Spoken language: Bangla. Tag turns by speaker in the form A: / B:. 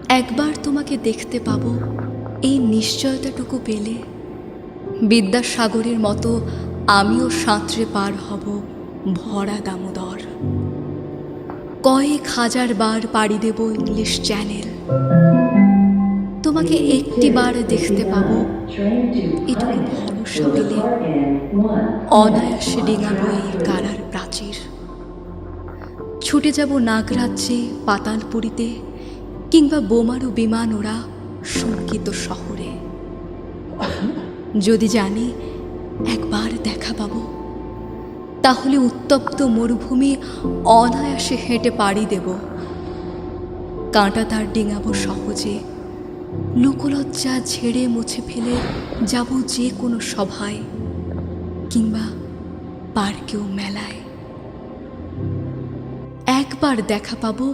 A: একবার তোমাকে দেখতে পাবো এই নিশ্চয়তাটুকু পেলে বিদ্যাসাগরের মতো আমিও সাঁতরে পার হব ভরা দামোদর। কয়েক হাজার বার পাড়ি দেব ইংলিশ চ্যানেল, তোমাকে একটি বার দেখতে পাবো এটুকু ভরসা পেলে অনায়াসে ডিঙাবো এই কারার প্রাচীর। ছুটে যাব নাগরাজ্যে পাতালপুরীতে, কিংবা বোমারু বিমান ওরা শঙ্কিত শহরে। যদি জানি একবার দেখা পাবো, তাহলে উত্তপ্ত মরুভূমি অনায়াসে হেঁটে পাড়ি দেব। কাঁটা তার ডিঙাবো সহজে, লোকলজ্জা ঝেড়ে মুছে ফেলে যাব যে কোনো সভায় কিংবা পার্কেও মেলায়। একবার দেখা পাবো